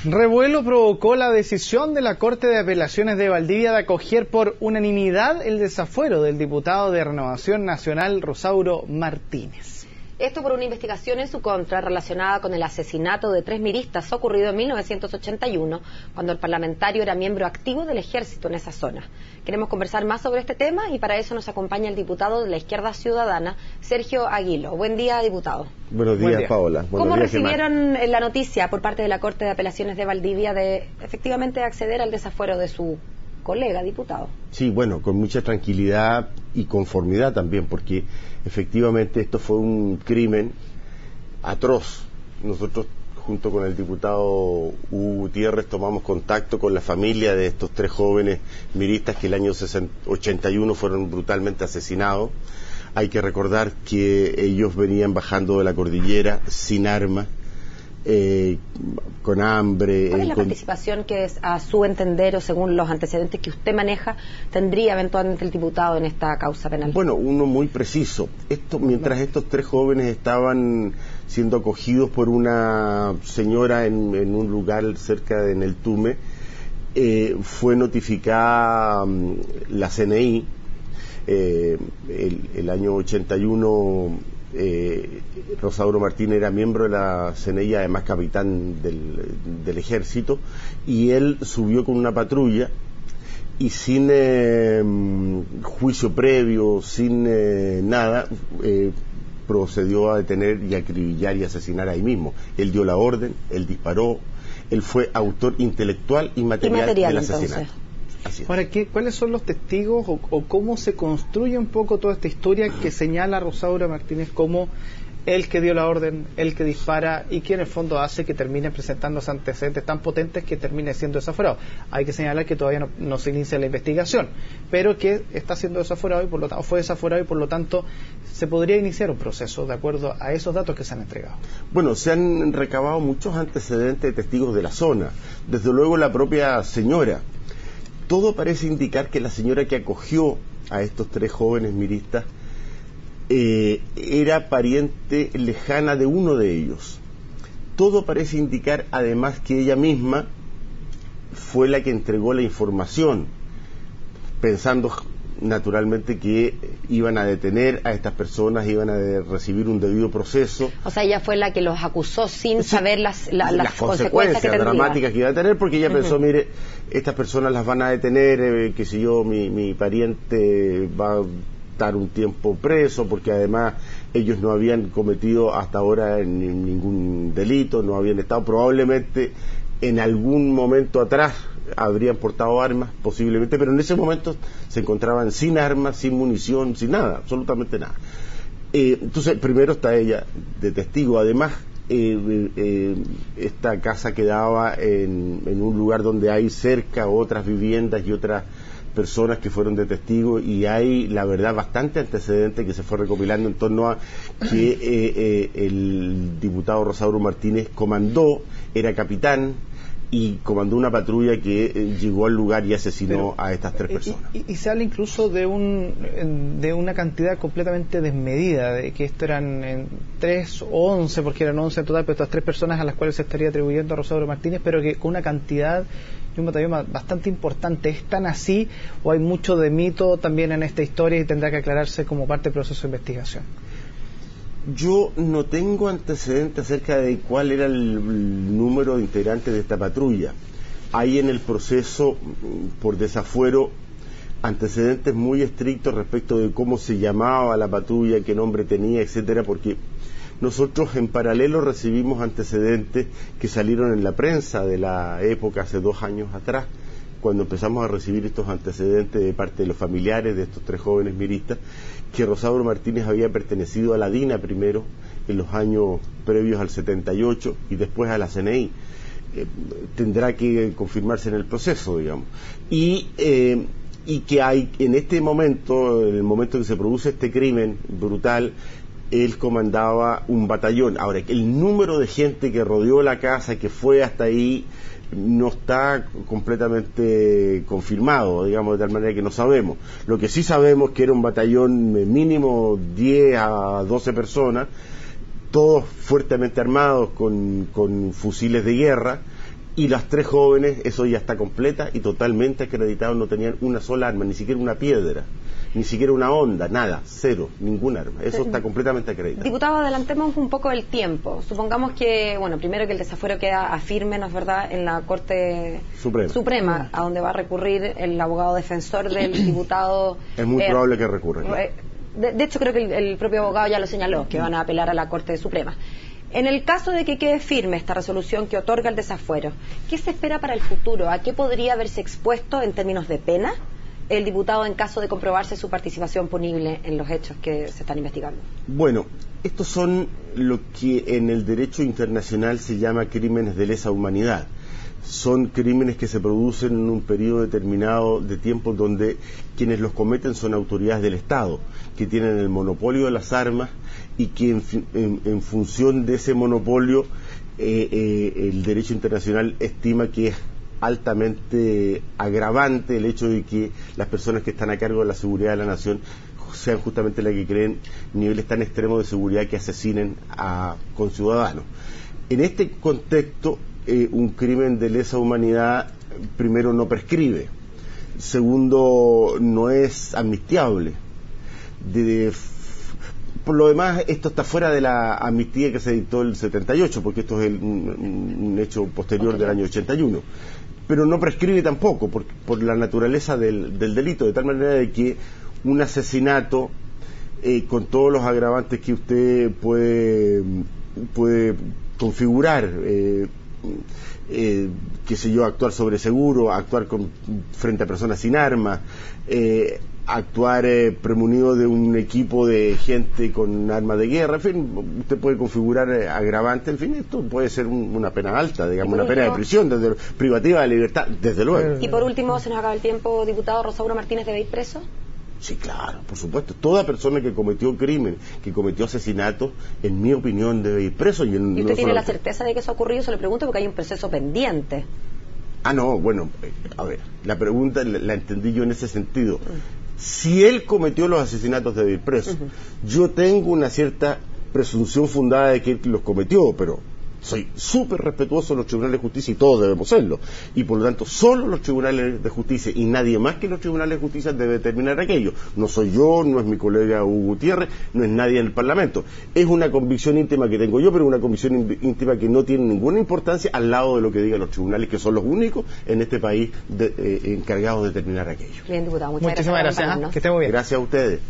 Revuelo provocó la decisión de la Corte de Apelaciones de Valdivia de acoger por unanimidad el desafuero del diputado de Renovación Nacional, Rosauro Martínez. Esto por una investigación en su contra relacionada con el asesinato de 3 miristas ocurrido en 1981, cuando el parlamentario era miembro activo del ejército en esa zona. Queremos conversar más sobre este tema y para eso nos acompaña el diputado de la Izquierda Ciudadana, Sergio Aguilo. Buen día, diputado. Buenos días, Paola. ¿Cómo recibieron la noticia por parte de la Corte de Apelaciones de Valdivia de efectivamente acceder al desafuero de su colega diputado? Sí, bueno, con mucha tranquilidad y conformidad también, porque efectivamente esto fue un crimen atroz. Nosotros, junto con el diputado Hugo Gutiérrez, tomamos contacto con la familia de estos 3 jóvenes miristas que el año 81 fueron brutalmente asesinados. Hay que recordar que ellos venían bajando de la cordillera sin armas, con hambre. ¿Cuál es la participación que es, a su entender o según los antecedentes que usted maneja, tendría eventualmente el diputado en esta causa penal? Bueno, uno muy preciso. Mientras estos 3 jóvenes estaban siendo acogidos por una señora en un lugar cerca de Neltume, fue notificada la CNI. El año 81 Rosauro Martínez era miembro de la CNI, además capitán del ejército, y él subió con una patrulla y sin juicio previo, sin nada, procedió a detener y acribillar y asesinar ahí mismo. Él dio la orden, él disparó, él fue autor intelectual y material del asesinato. Ahora, ¿cuáles son los testigos o cómo se construye un poco toda esta historia que señala a Rosauro Martínez como el que dio la orden, el que dispara y que en el fondo hace que termine presentándose antecedentes tan potentes que termine siendo desaforado? Hay que señalar que todavía no se inicia la investigación, pero que está siendo desaforado y por lo tanto fue desaforado y por lo tanto se podría iniciar un proceso de acuerdo a esos datos que se han entregado. Bueno, se han recabado muchos antecedentes de testigos de la zona, desde luego la propia señora. Todo parece indicar que la señora que acogió a estos 3 jóvenes miristas era pariente lejana de uno de ellos. Todo parece indicar además que ella misma fue la que entregó la información, pensando naturalmente que iban a detener a estas personas, iban a recibir un debido proceso. O sea, ella fue la que los acusó sin saber las consecuencias que dramáticas que iba a tener, porque ella pensó, mire, estas personas las van a detener, qué sé yo, mi pariente va a estar un tiempo preso, porque además ellos no habían cometido hasta ahora ningún delito, no habían estado, probablemente en algún momento atrás habrían portado armas, posiblemente, pero en ese momento se encontraban sin armas, sin munición, sin nada, absolutamente nada. Entonces, primero está ella de testigo. Además, esta casa quedaba en un lugar donde hay cerca otras viviendas y otras personas que fueron de testigo, y hay, la verdad, bastante antecedente que se fue recopilando en torno a que el diputado Rosauro Martínez comandó, era capitán, y comandó una patrulla que llegó al lugar y asesinó a estas 3 personas. Y se habla incluso de una cantidad completamente desmedida, de que esto eran 3 o 11, porque eran 11 en total, pero estas 3 personas a las cuales se estaría atribuyendo a Rosauro Martínez, pero que con una cantidad y un batallón bastante importante. ¿Es tan así o hay mucho de mito también en esta historia y tendrá que aclararse como parte del proceso de investigación? Yo no tengo antecedentes acerca de cuál era el número de integrantes de esta patrulla. Hay en el proceso por desafuero antecedentes muy estrictos respecto de cómo se llamaba la patrulla, qué nombre tenía, etcétera, porque nosotros en paralelo recibimos antecedentes que salieron en la prensa de la época hace 2 años atrás, cuando empezamos a recibir estos antecedentes de parte de los familiares de estos 3 jóvenes miristas, que Rosauro Martínez había pertenecido a la DINA primero, en los años previos al 78, y después a la CNI. Tendrá que confirmarse en el proceso, digamos. Y que hay, en este momento, en el momento en que se produce este crimen brutal, él comandaba un batallón. Ahora, el número de gente que rodeó la casa, que fue hasta ahí, no está completamente confirmado, digamos, de tal manera que no sabemos. Lo que sí sabemos es que era un batallón mínimo 10 a 12 personas, todos fuertemente armados con fusiles de guerra, Y las 3 jóvenes, eso ya está completa y totalmente acreditado, no tenían una sola arma, ni siquiera una piedra, ni siquiera una onda, nada, cero, ningún arma. Eso está completamente acreditado. Diputado, adelantemos un poco el tiempo. Supongamos que, bueno, primero que el desafuero queda a firme, ¿no es verdad?, en la Corte Suprema, a donde va a recurrir el abogado defensor del diputado. Es muy probable que recurra. De hecho, creo que el propio abogado ya lo señaló, que van a apelar a la Corte Suprema. En el caso de que quede firme esta resolución que otorga el desafuero, ¿qué se espera para el futuro? ¿A qué podría haberse expuesto en términos de pena el diputado en caso de comprobarse su participación punible en los hechos que se están investigando? Bueno, estos son lo que en el derecho internacional se llama crímenes de lesa humanidad. Son crímenes que se producen en un periodo determinado de tiempo donde quienes los cometen son autoridades del Estado, que tienen el monopolio de las armas y que en función de ese monopolio el derecho internacional estima que es altamente agravante el hecho de que las personas que están a cargo de la seguridad de la nación sean justamente las que creen niveles tan extremos de seguridad que asesinen a conciudadanos. En este contexto, un crimen de lesa humanidad, primero, no prescribe, segundo, no es amnistiable. Por lo demás, esto está fuera de la amnistía que se dictó el 78, porque esto es un hecho posterior del año 81. Pero no prescribe tampoco, por la naturaleza del delito, de tal manera de que un asesinato, con todos los agravantes que usted puede configurar, qué sé yo, actuar sobre seguro, actuar frente a personas sin armas, actuar premunido de un equipo de gente con armas de guerra, en fin, usted puede configurar agravante, en fin, esto puede ser una pena alta, digamos, una pena de prisión, privativa de libertad, desde luego. Y por último, se nos acaba el tiempo, diputado. ¿Rosauro Martínez debe ir preso? Sí, claro, por supuesto. Toda persona que cometió crimen, que cometió asesinato, en mi opinión, debe ir preso. ¿Y usted tiene la certeza de que eso ha ocurrido? Se lo pregunto porque hay un proceso pendiente. Ah, no, bueno, a ver, la pregunta la entendí yo en ese sentido. Si él cometió los asesinatos, debe ir preso. Yo tengo una cierta presunción fundada de que él los cometió, pero soy súper respetuoso de los tribunales de justicia y todos debemos serlo. Y por lo tanto, solo los tribunales de justicia y nadie más que los tribunales de justicia debe determinar aquello. No soy yo, no es mi colega Hugo Gutiérrez, no es nadie en el Parlamento. Es una convicción íntima que tengo yo, pero una convicción íntima que no tiene ninguna importancia al lado de lo que digan los tribunales, que son los únicos en este país encargados de determinar aquello. Bien, diputado, muchísimas gracias. Que esté muy bien. Gracias a ustedes.